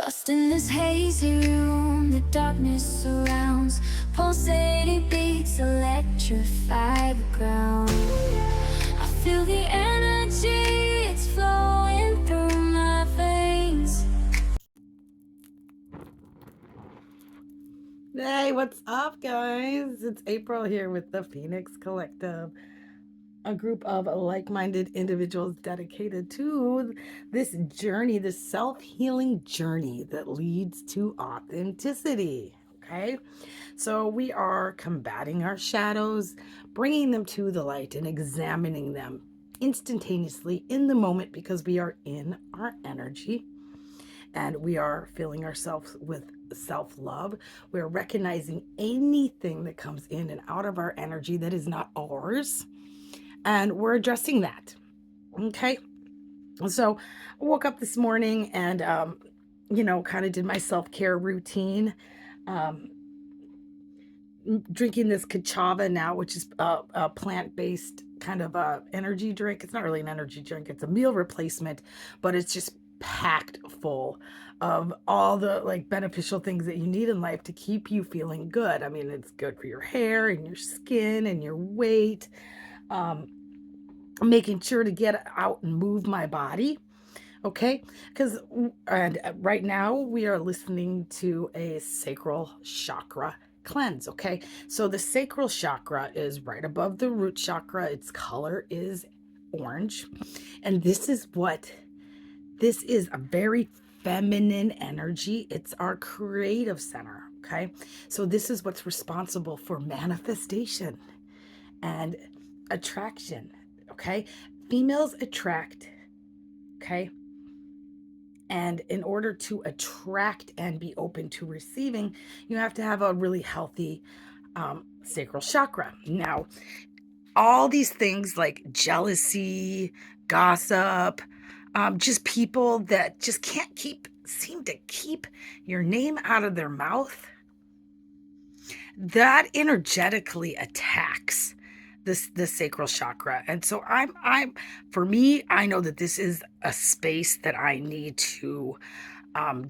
Lost in this hazy room, the darkness surrounds. Pulsating beats electrify the ground. I feel the energy, it's flowing through my veins. Hey, what's up, guys? It's April here with the Phoenix Collective, a group of like-minded individuals dedicated to this journey, this self-healing journey that leads to authenticity. Okay, so we are combating our shadows, bringing them to the light, and examining them instantaneously in the moment because we are in our energy and we are filling ourselves with self-love. We're recognizing anything that comes in and out of our energy that is not ours, and we're addressing that. Okay, so I woke up this morning and kind of did my self-care routine, um, drinking this kachava now, which is a plant-based kind of energy drink. It's not really an energy drink, it's a meal replacement, but it's just packed full of all the like beneficial things that you need in life to keep you feeling good. I mean, it's good for your hair and your skin and your weight. Making sure to get out and move my body. Okay, because right now we are listening to a sacral chakra cleanse. Okay, so the sacral chakra is right above the root chakra. Its color is orange, and this is a very feminine energy. It's our creative center. Okay, so this is what's responsible for manifestation and attraction. Okay, females attract. Okay, and in order to attract and be open to receiving, you have to have a really healthy sacral chakra. Now, all these things like jealousy, gossip, just people that just can't seem to keep your name out of their mouth, that energetically attacks the sacral chakra. And so I'm for me, I know that this is a space that I need to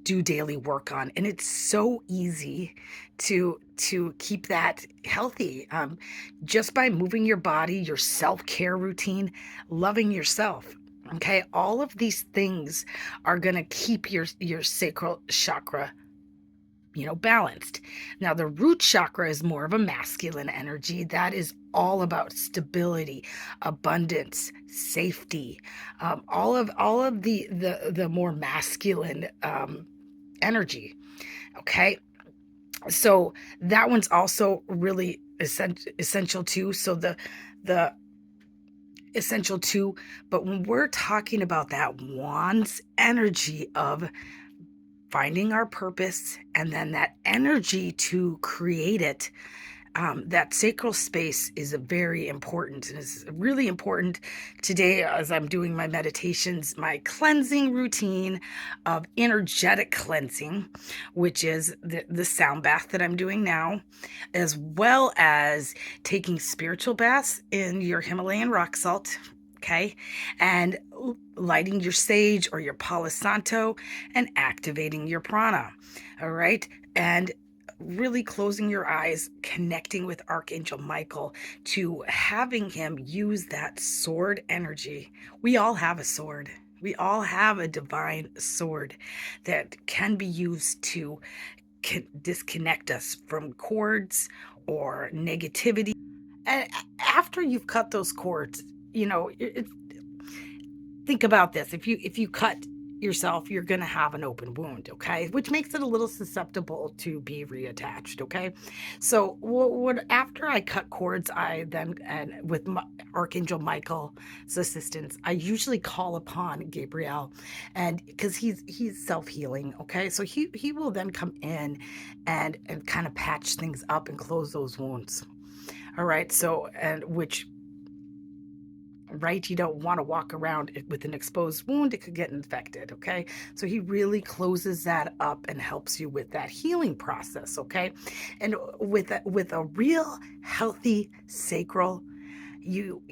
do daily work on, and it's so easy to keep that healthy, just by moving your body, your self-care routine, loving yourself. Okay, all of these things are going to keep your sacral chakra balanced. Now, the root chakra is more of a masculine energy. That is all about stability, abundance, safety, all of the more masculine energy. Okay, so that one's also really essential too. So the essential too, but when we're talking about that wands energy of finding our purpose and then that energy to create it, that sacral space is a very important, and it's really important today as I'm doing my meditations, my cleansing routine of energetic cleansing, which is the sound bath that I'm doing now, as well as taking spiritual baths in your Himalayan rock salt. Okay, and lighting your sage or your Palo Santo and activating your prana. All right, and really closing your eyes, connecting with Archangel Michael, to having him use that sword energy. We all have a sword. We all have a divine sword that can be used to disconnect us from cords or negativity. And after you've cut those cords, think about this. If you cut yourself, you're going to have an open wound, okay, which makes it a little susceptible to be reattached. Okay, so what after I cut cords, I then, and with Archangel Michael's assistance, I usually call upon Gabriel, and because he's self-healing. Okay, so he will then come in and kind of patch things up and close those wounds. All right, so, and which, right, you don't want to walk around with an exposed wound. It could get infected. Okay, so he really closes that up and helps you with that healing process. Okay, and with a real healthy sacral, you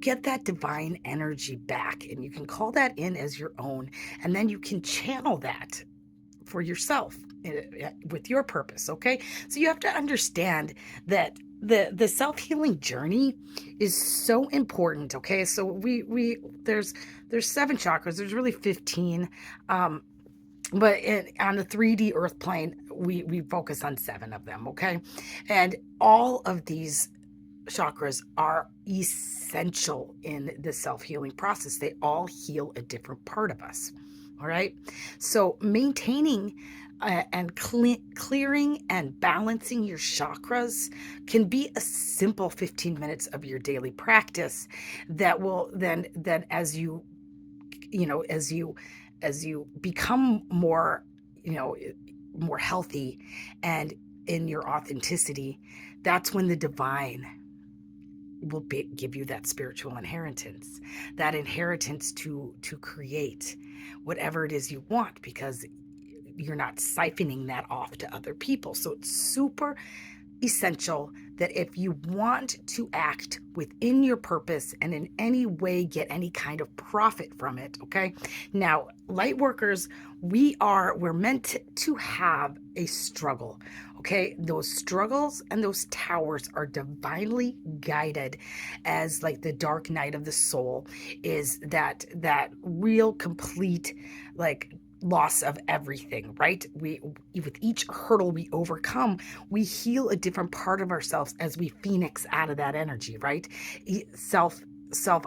get that divine energy back, and you can call that in as your own, and then you can channel that for yourself with your purpose. Okay, so you have to understand that the self-healing journey is so important. Okay, so we there's 7 chakras. There's really 15, but on the 3D earth plane, we focus on 7 of them. Okay, and all of these chakras are essential in the self-healing process. They all heal a different part of us. All right, so maintaining and clearing and balancing your chakras can be a simple 15 minutes of your daily practice that will then as you become more, more healthy and in your authenticity, that's when the divine will give you that spiritual inheritance, that inheritance to create whatever it is you want, because you're not siphoning that off to other people. So it's super essential that if you want to act within your purpose and in any way get any kind of profit from it, okay? Now, light workers, we're meant to have a struggle, okay? Those struggles and those towers are divinely guided, as like the dark night of the soul is that real complete, like, loss of everything, right? We with each hurdle we overcome, we heal a different part of ourselves as we phoenix out of that energy, right? Self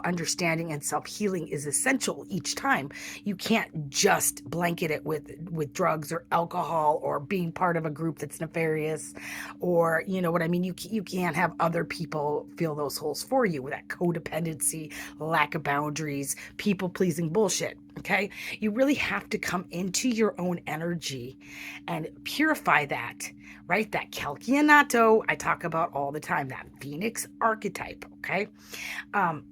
understanding and self healing is essential each time. You can't just blanket it with drugs or alcohol or being part of a group that's nefarious, or you know what I mean. You can't have other people fill those holes for you with that codependency, lack of boundaries, people pleasing bullshit. Okay, you really have to come into your own energy and purify that, right? That Calcianato I talk about all the time, that Phoenix archetype. Okay, um,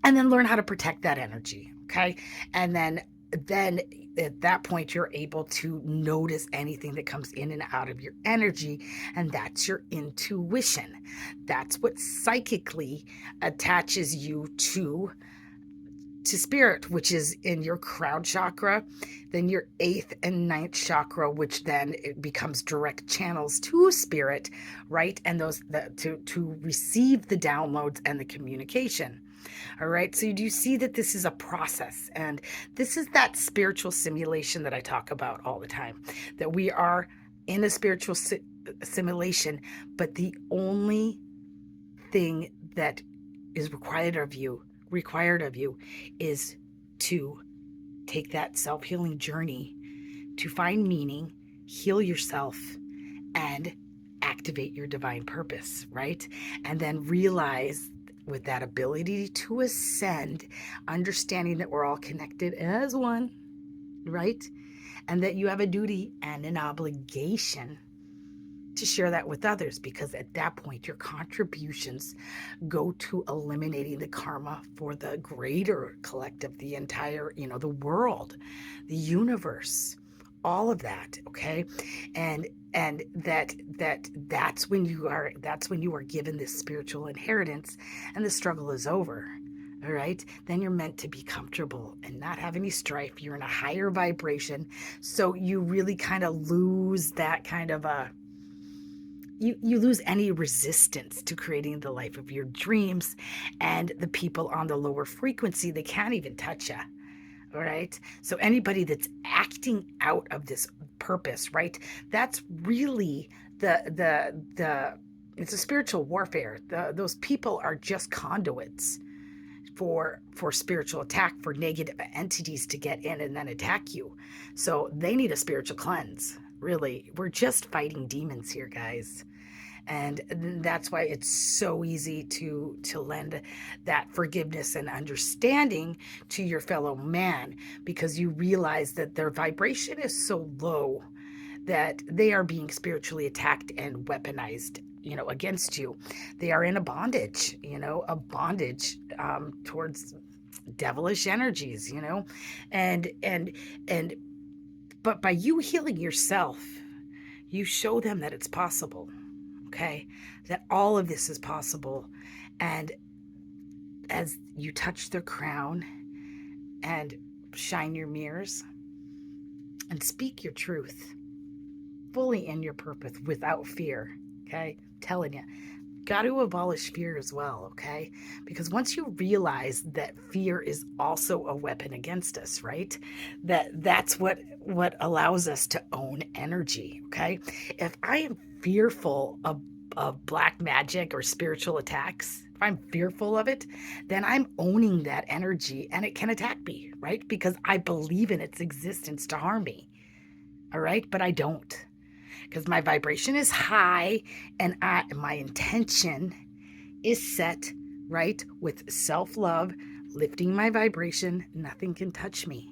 and then learn how to protect that energy. Okay, and then at that point you're able to notice anything that comes in and out of your energy, and that's your intuition. That's what psychically attaches you to spirit, which is in your crown chakra, then your 8th and 9th chakra, which then it becomes direct channels to spirit, right? And those to receive the downloads and the communication. All right, so you do see that this is a process, and this is that spiritual simulation that I talk about all the time, that we are in a spiritual simulation, but the only thing that is required of you is to take that self-healing journey to find meaning, heal yourself, and activate your divine purpose, right? And then realize, with that ability to ascend, understanding that we're all connected as one, right? And that you have a duty and an obligation to share that with others, because at that point your contributions go to eliminating the karma for the greater collective, the entire, the world, the universe, all of that. Okay, and that's when you are given this spiritual inheritance, and the struggle is over. All right, then you're meant to be comfortable and not have any strife. You're in a higher vibration, so you really kind of lose that kind of a you lose any resistance to creating the life of your dreams, and the people on the lower frequency, they can't even touch you. All right, so anybody that's acting out of this purpose, right, that's really the it's a spiritual warfare. Those people are just conduits for spiritual attack, for negative entities to get in and then attack you. So they need a spiritual cleanse. Really, we're just fighting demons here, guys. And that's why it's so easy to lend that forgiveness and understanding to your fellow man, because you realize that their vibration is so low that they are being spiritually attacked and weaponized, against you. They are in a bondage, towards devilish energies, and but by you healing yourself, you show them that it's possible. Okay, that all of this is possible. And as you touch their crown and shine your mirrors, and speak your truth fully in your purpose without fear. Okay, I'm telling you, got to abolish fear as well. Okay, because once you realize that fear is also a weapon against us, right, that's what allows us to own energy. Okay, if I am fearful of black magic or spiritual attacks, if I'm fearful of it, then I'm owning that energy and it can attack me, right, because I believe in its existence to harm me. All right, but I don't, because my vibration is high, and my intention is set, right, with self-love, lifting my vibration. Nothing can touch me.